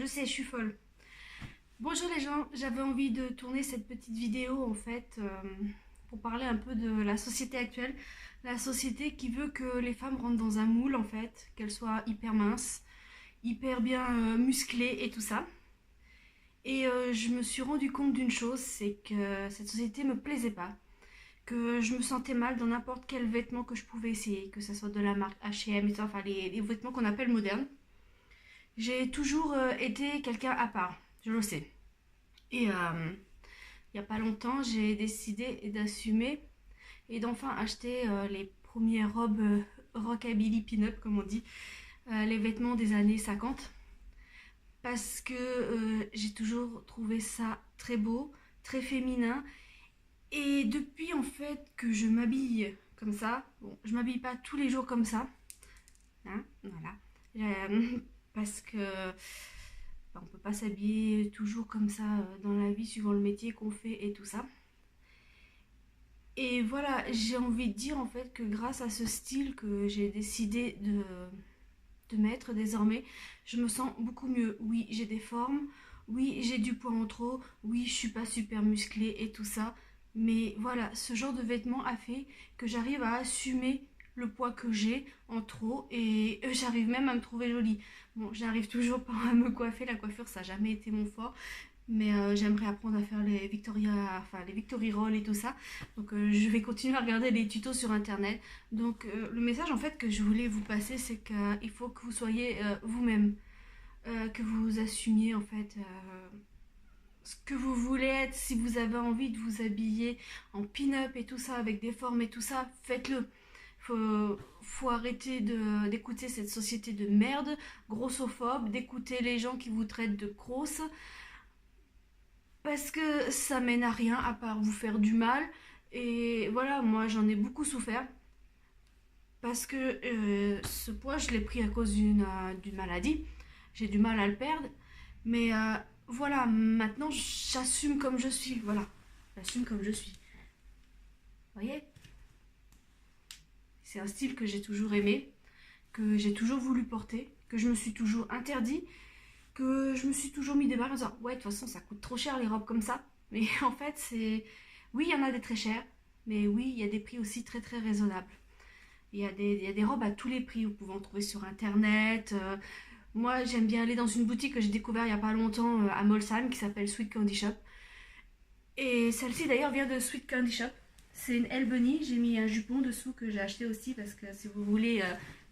sais, je suis folle. Bonjour les gens, j'avais envie de tourner cette petite vidéo en fait pour parler un peu de la société actuelle. La société qui veut que les femmes rentrent dans un moule en fait, qu'elles soient hyper minces, hyper bien musclées et tout ça. Et je me suis rendu compte d'une chose, c'est que cette société me plaisait pas. Que je me sentais mal dans n'importe quel vêtement que je pouvais essayer, que ce soit de la marque H&M, enfin les vêtements qu'on appelle modernes. J'ai toujours été quelqu'un à part, je le sais. Et il n'y a pas longtemps, j'ai décidé d'assumer et d'enfin acheter les premières robes rockabilly pin-up, comme on dit, les vêtements des années 50. Parce que j'ai toujours trouvé ça très beau, très féminin. Et depuis en fait que je m'habille comme ça, bon, je m'habille pas tous les jours comme ça, hein, voilà. Parce que on peut pas s'habiller toujours comme ça dans la vie suivant le métier qu'on fait et tout ça. Et voilà, j'ai envie de dire en fait que grâce à ce style que j'ai décidé de mettre désormais, je me sens beaucoup mieux. Oui, j'ai des formes, oui, j'ai du poids en trop, oui, je suis pas super musclée et tout ça. Mais voilà, ce genre de vêtements a fait que j'arrive à assumer le poids que j'ai en trop et j'arrive même à me trouver jolie. Bon, j'arrive toujours pas à me coiffer, la coiffure ça n'a jamais été mon fort, mais j'aimerais apprendre à faire les Victory Roll et tout ça. Donc je vais continuer à regarder les tutos sur internet. Donc le message en fait que je voulais vous passer, c'est qu'il faut que vous soyez vous-même, que vous assumiez en fait ce que vous voulez être. Si vous avez envie de vous habiller en pin-up et tout ça, avec des formes et tout ça, faites-le. Faut arrêter d'écouter cette société de merde, grossophobe, d'écouter les gens qui vous traitent de grosses, parce que ça mène à rien à part vous faire du mal. Et voilà, moi j'en ai beaucoup souffert parce que ce poids je l'ai pris à cause d'une maladie. J'ai du mal à le perdre, mais voilà, maintenant j'assume comme je suis. Voilà, j'assume comme je suis. Vous voyez, c'est un style que j'ai toujours aimé, que j'ai toujours voulu porter, que je me suis toujours interdit, que je me suis toujours mis des barres en disant ouais, de toute façon ça coûte trop cher les robes comme ça. Mais en fait c'est, oui, il y en a des très chers, mais oui, il y a des prix aussi très très raisonnables. Il y a des robes à tous les prix, vous pouvez en trouver sur internet. Moi j'aime bien aller dans une boutique que j'ai découvert il y a pas longtemps à Molsheim, qui s'appelle Sweet Candy Shop. Et celle-ci d'ailleurs vient de Sweet Candy Shop. C'est une Elle Bunny, j'ai mis un jupon dessous que j'ai acheté aussi, parce que si vous voulez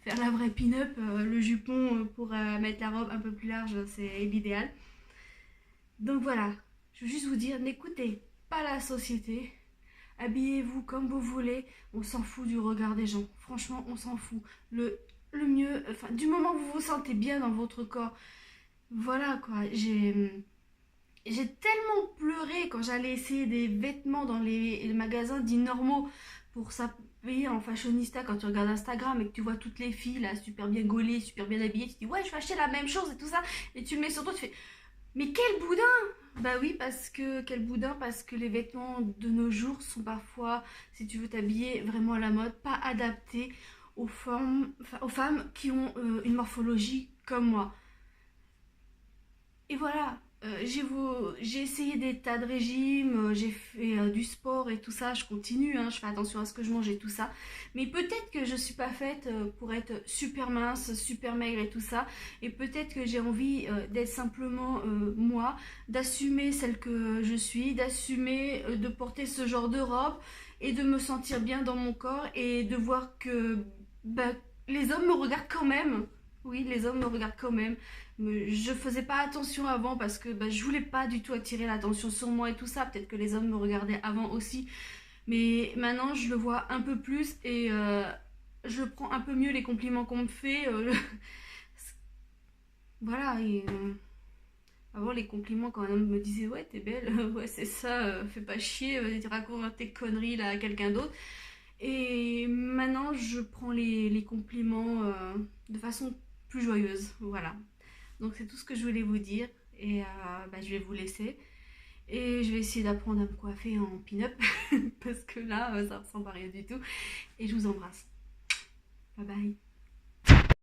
faire la vraie pin-up, le jupon pour mettre la robe un peu plus large, c'est l'idéal. Donc voilà, je veux juste vous dire, n'écoutez pas la société, habillez-vous comme vous voulez, on s'en fout du regard des gens, franchement on s'en fout. Le mieux, enfin du moment que vous vous sentez bien dans votre corps, voilà quoi. J'ai tellement pleuré quand j'allais essayer des vêtements dans les magasins dits normaux pour s'habiller en fashionista. Quand tu regardes Instagram et que tu vois toutes les filles là super bien gaulées, super bien habillées, tu te dis ouais, je vais acheter la même chose et tout ça, et tu le mets sur toi, tu fais mais quel boudin! Bah oui, parce que quel boudin, parce que les vêtements de nos jours sont parfois, si tu veux t'habiller vraiment à la mode, pas adaptés aux femmes qui ont une morphologie comme moi. Et voilà, j'ai essayé des tas de régimes, j'ai fait du sport et tout ça, je continue, hein, je fais attention à ce que je mange et tout ça. Mais peut-être que je suis pas faite pour être super mince, super maigre et tout ça. Et peut-être que j'ai envie d'être simplement moi, d'assumer celle que je suis, d'assumer de porter ce genre de robe et de me sentir bien dans mon corps et de voir que bah, les hommes me regardent quand même. Oui, les hommes me regardent quand même. Je faisais pas attention avant parce que bah, je voulais pas du tout attirer l'attention sur moi et tout ça. Peut-être que les hommes me regardaient avant aussi. Mais maintenant, je le vois un peu plus et je prends un peu mieux les compliments qu'on me fait. Voilà. Et, avant, les compliments, quand un homme me disait ouais, t'es belle, ouais, c'est ça, fais pas chier, raconte tes conneries là à quelqu'un d'autre. Et maintenant, je prends les compliments de façon plus joyeuse. Voilà. Donc c'est tout ce que je voulais vous dire. Et bah, je vais vous laisser. Et je vais essayer d'apprendre à me coiffer en pin-up. Parce que là, ça ressemble à rien du tout. Et je vous embrasse. Bye bye.